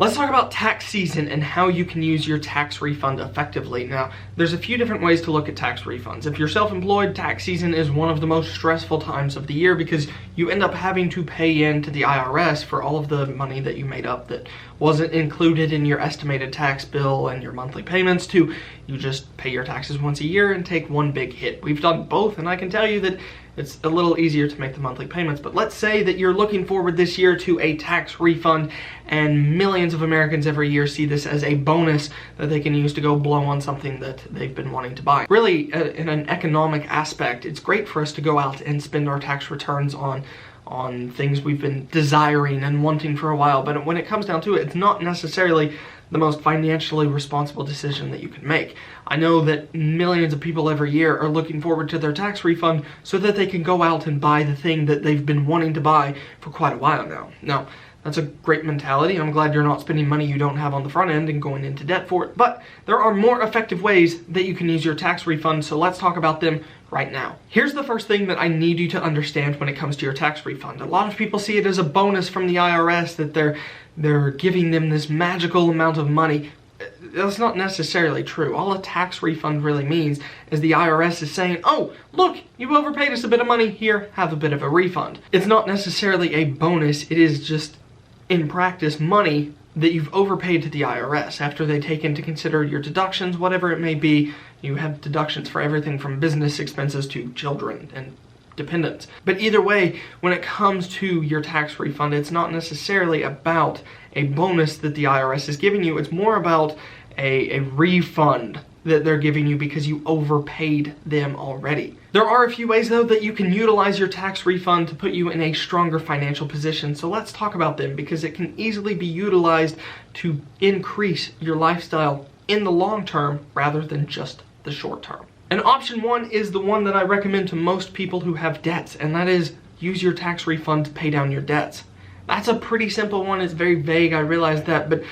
Let's talk about tax season and how you can use your tax refund effectively. Now, there's a few different ways to look at tax refunds. If you're self-employed, tax season is one of the most stressful times of the year because you end up having to pay in to the IRS for all of the money that you made up that wasn't included in your estimated tax bill and your monthly payments to you just pay your taxes once a year and take one big hit. We've done both, and I can tell you that it's a little easier to make the monthly payments. But let's say that you're looking forward this year to a tax refund, and millions of Americans every year see this as a bonus that they can use to go blow on something that they've been wanting to buy. Really, in an economic aspect, it's great for us to go out and spend our tax returns on things we've been desiring and wanting for a while. But when it comes down to it, it's not necessarily the most financially responsible decision that you can make. I know that millions of people every year are looking forward to their tax refund so that they can go out and buy the thing that they've been wanting to buy for quite a while now. Now, that's a great mentality. I'm glad you're not spending money you don't have on the front end and going into debt for it. But there are more effective ways that you can use your tax refund, so let's talk about them right now. Here's the first thing that I need you to understand when it comes to your tax refund. A lot of people see it as a bonus from the IRS that they're giving them this magical amount of money. That's not necessarily true. All a tax refund really means is the IRS is saying, oh, look, you overpaid us a bit of money, here, have a bit of a refund. It's not necessarily a bonus, it is just, in practice, money that you've overpaid to the IRS after they take into consider your deductions, whatever it may be. You have deductions for everything from business expenses to children and dependents. But either way, when it comes to your tax refund, it's not necessarily about a bonus that the IRS is giving you. It's more about a refund that they're giving you because you overpaid them already. There are a few ways, though, that you can utilize your tax refund to put you in a stronger financial position. So let's talk about them because it can easily be utilized to increase your lifestyle in the long term rather than just the short term. And option one is the one that I recommend to most people who have debts, and that is use your tax refund to pay down your debts. That's a pretty simple one. It's very vague, I realize that, but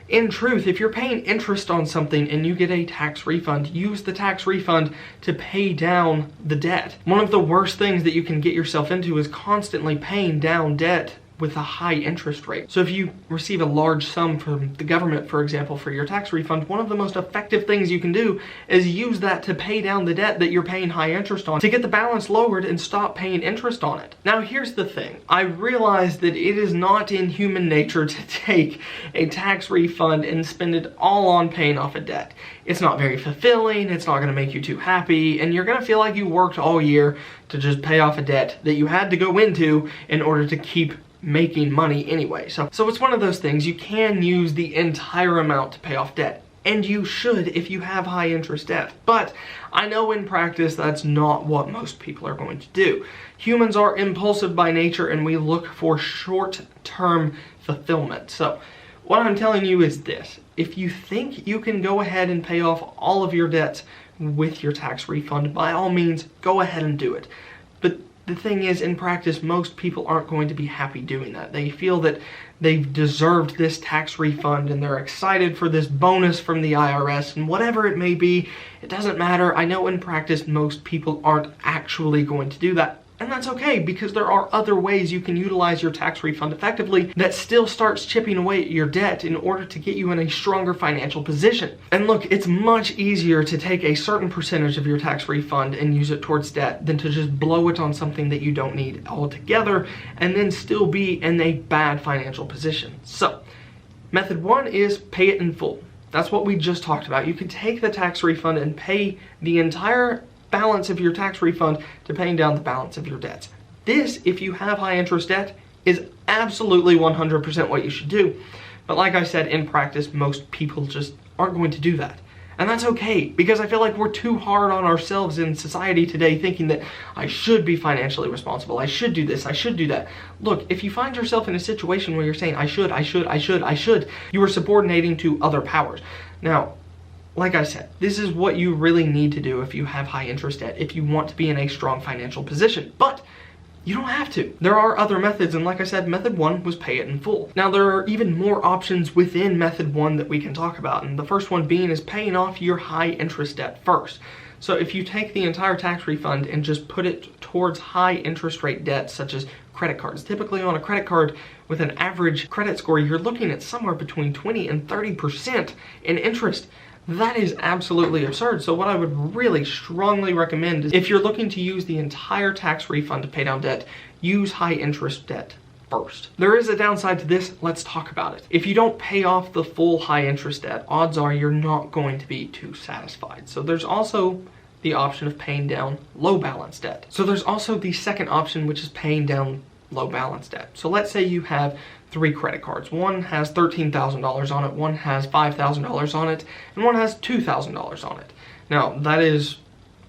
in truth, if you're paying interest on something and you get a tax refund, use the tax refund to pay down the debt. One of the worst things that you can get yourself into is constantly paying down debt with a high interest rate. So if you receive a large sum from the government, for example, for your tax refund, one of the most effective things you can do is use that to pay down the debt that you're paying high interest on, to get the balance lowered and stop paying interest on it. Now, here's the thing. I realize that it is not in human nature to take a tax refund and spend it all on paying off a debt. It's not very fulfilling, it's not gonna make you too happy, and you're gonna feel like you worked all year to just pay off a debt that you had to go into in order to keep making money anyway. So it's one of those things. You can use the entire amount to pay off debt, and you should if you have high interest debt. But I know in practice that's not what most people are going to do. Humans are impulsive by nature, and we look for short-term fulfillment. So what I'm telling you is this: if you think you can go ahead and pay off all of your debts with your tax refund, by all means, go ahead and do it. But the thing is, in practice, most people aren't going to be happy doing that. They feel that they've deserved this tax refund and they're excited for this bonus from the IRS, and whatever it may be, it doesn't matter. I know in practice most people aren't actually going to do that. And that's okay, because there are other ways you can utilize your tax refund effectively that still starts chipping away at your debt in order to get you in a stronger financial position. And look, it's much easier to take a certain percentage of your tax refund and use it towards debt than to just blow it on something that you don't need altogether and then still be in a bad financial position. So, method one is pay it in full. That's what we just talked about. You can take the tax refund and pay the entire balance of your tax refund to paying down the balance of your debts. This, if you have high interest debt, is absolutely 100% what you should do. But like I said, in practice, most people just aren't going to do that. And that's okay, because I feel like we're too hard on ourselves in society today, thinking that I should be financially responsible, I should do this, I should do that. Look, if you find yourself in a situation where you're saying, I should, you are subordinating to other powers. Now, like I said, this is what you really need to do if you have high interest debt, if you want to be in a strong financial position. But you don't have to. There are other methods, and like I said, method one was pay it in full. Now, there are even more options within method one that we can talk about, and the first one being is paying off your high interest debt first. So if you take the entire tax refund and just put it towards high interest rate debt, such as credit cards. Typically on a credit card with an average credit score, you're looking at somewhere between 20 and 30% in interest. That is absolutely absurd. So what I would really strongly recommend is if you're looking to use the entire tax refund to pay down debt, use high interest debt first. There is a downside to this. Let's talk about it. If you don't pay off the full high interest debt, odds are you're not going to be too satisfied. So there's also the option of paying down low balance debt. So there's also the second option, which is paying down low balance debt. So let's say you have 3 credit cards. One has $13,000 on it, one has $5,000 on it, and one has $2,000 on it. Now, that is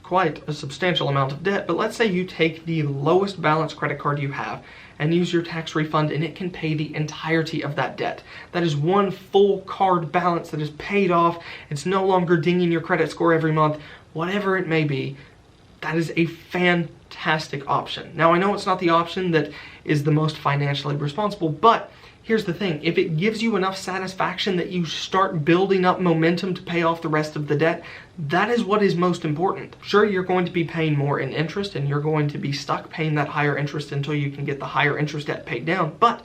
quite a substantial amount of debt, but let's say you take the lowest balance credit card you have and use your tax refund, and it can pay the entirety of that debt. That is one full card balance that is paid off. It's no longer dinging your credit score every month, whatever it may be. That is a fantastic option. Now, I know it's not the option that is the most financially responsible, but here's the thing. If it gives you enough satisfaction that you start building up momentum to pay off the rest of the debt, that is what is most important. Sure, you're going to be paying more in interest, and you're going to be stuck paying that higher interest until you can get the higher interest debt paid down. But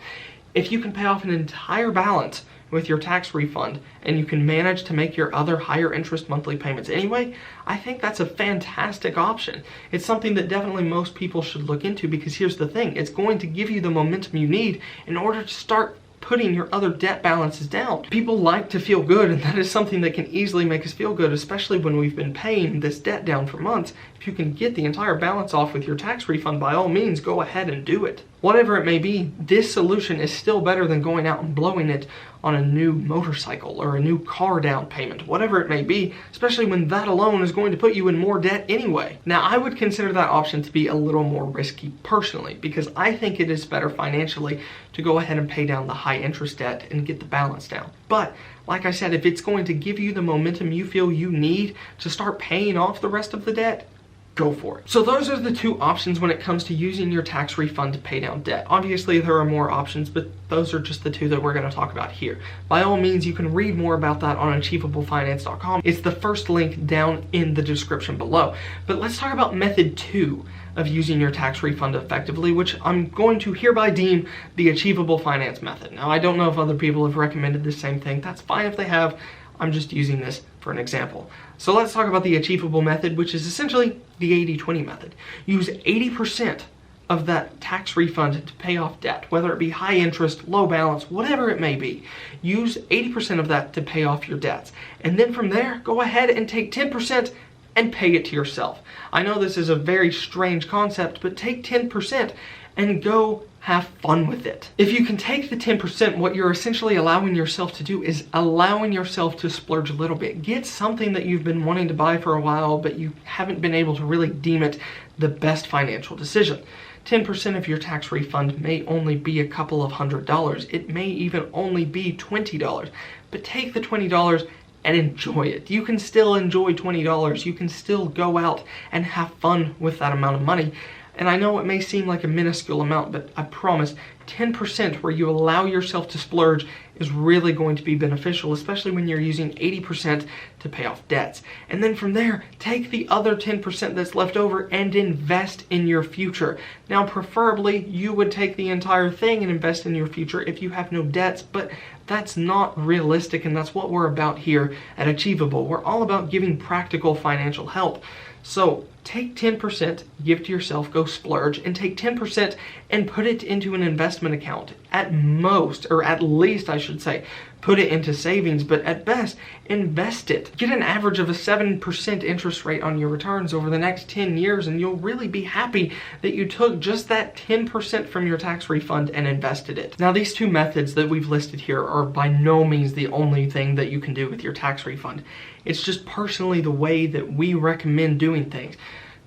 if you can pay off an entire balance with your tax refund, and you can manage to make your other higher interest monthly payments anyway, I think that's a fantastic option. It's something that definitely most people should look into, because here's the thing, it's going to give you the momentum you need in order to start putting your other debt balances down. People like to feel good, and that is something that can easily make us feel good, especially when we've been paying this debt down for months. If you can get the entire balance off with your tax refund, by all means, go ahead and do it. Whatever it may be, this solution is still better than going out and blowing it on a new motorcycle or a new car down payment, whatever it may be, especially when that alone is going to put you in more debt anyway. Now, I would consider that option to be a little more risky personally, because I think it is better financially to go ahead and pay down the high interest debt and get the balance down. But like I said, if it's going to give you the momentum you feel you need to start paying off the rest of the debt, go for it. So those are the two options when it comes to using your tax refund to pay down debt. Obviously, there are more options, but those are just the two that we're going to talk about here. By all means, you can read more about that on achievablefinance.com. It's the first link down in the description below. But let's talk about method 2 of using your tax refund effectively, which I'm going to hereby deem the achievable finance method. Now, I don't know if other people have recommended the same thing. That's fine if they have. I'm just using this for an example. So let's talk about the achievable method, which is essentially the 80-20 method. Use 80% of that tax refund to pay off debt, whether it be high interest, low balance, whatever it may be. Use 80% of that to pay off your debts. And then from there, go ahead and take 10% and pay it to yourself. I know this is a very strange concept, but take 10% and go have fun with it. If you can take the 10%, what you're essentially allowing yourself to do is allowing yourself to splurge a little bit. Get something that you've been wanting to buy for a while, but you haven't been able to really deem it the best financial decision. 10% of your tax refund may only be a couple of $100. It may even only be $20. But take the $20 and enjoy it. You can still enjoy $20. You can still go out and have fun with that amount of money. And I know it may seem like a minuscule amount, but I promise 10% where you allow yourself to splurge is really going to be beneficial, especially when you're using 80% to pay off debts. And then from there, take the other 10% that's left over and invest in your future. Now, preferably, you would take the entire thing and invest in your future if you have no debts, but that's not realistic, and that's what we're about here at Achievable. We're all about giving practical financial help. So take 10%, give to yourself, go splurge, and take 10% and put it into an investment account. At most, or at least I should say, put it into savings, but at best, invest it. Get an average of a 7% interest rate on your returns over the next 10 years, and you'll really be happy that you took just that 10% from your tax refund and invested it. Now, these two methods that we've listed here are by no means the only thing that you can do with your tax refund. It's just personally the way that we recommend doing things.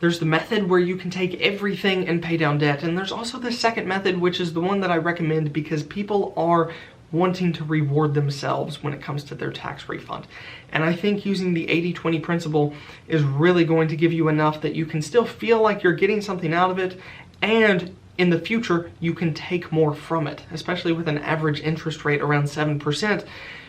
There's the method where you can take everything and pay down debt, and there's also the second method, which is the one that I recommend because people are wanting to reward themselves when it comes to their tax refund. And I think using the 80-20 principle is really going to give you enough that you can still feel like you're getting something out of it, and in the future, you can take more from it, especially with an average interest rate around 7%.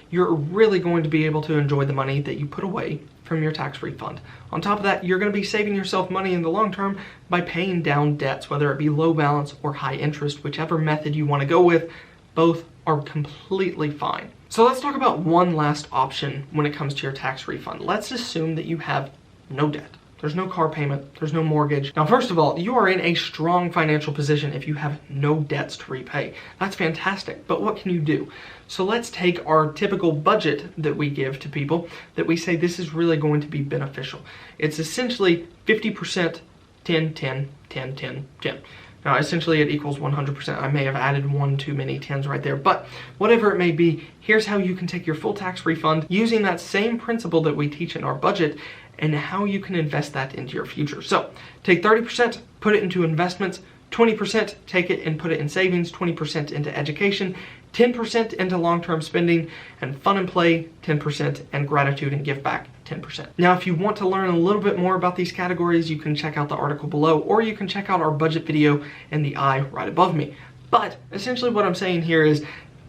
You're really going to be able to enjoy the money that you put away from your tax refund. On top of that, you're going to be saving yourself money in the long term by paying down debts, whether it be low balance or high interest, whichever method you want to go with. Both are completely fine. So let's talk about one last option when it comes to your tax refund. Let's assume that you have no debt. There's no car payment, there's no mortgage. Now, first of all, you are in a strong financial position if you have no debts to repay. That's fantastic, but what can you do? So let's take our typical budget that we give to people that we say this is really going to be beneficial. It's essentially 50%, 10, 10, 10, 10, 10. Now, essentially it equals 100%. I may have added one too many 10s right there, but whatever it may be, here's how you can take your full tax refund using that same principle that we teach in our budget and how you can invest that into your future. So take 30%, put it into investments, 20% take it and put it in savings, 20% into education, 10% into long-term spending, and fun and play, 10%, and gratitude and give back, 10%. Now, if you want to learn a little bit more about these categories, you can check out the article below, or you can check out our budget video in the eye right above me. But essentially what I'm saying here is,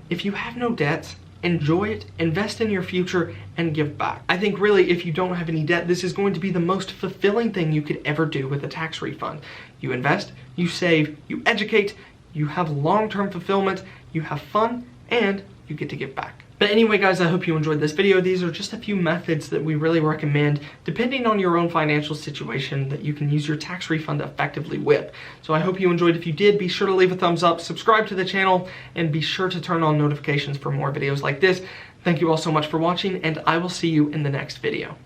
if you have no debts, enjoy it, invest in your future, and give back. I think really if you don't have any debt, this is going to be the most fulfilling thing you could ever do with a tax refund. You invest, you save, you educate, you have long-term fulfillment, you have fun, and you get to give back. But anyway, guys, I hope you enjoyed this video. These are just a few methods that we really recommend, depending on your own financial situation, that you can use your tax refund effectively with. So I hope you enjoyed. If you did, be sure to leave a thumbs up, subscribe to the channel, and be sure to turn on notifications for more videos like this. Thank you all so much for watching, and I will see you in the next video.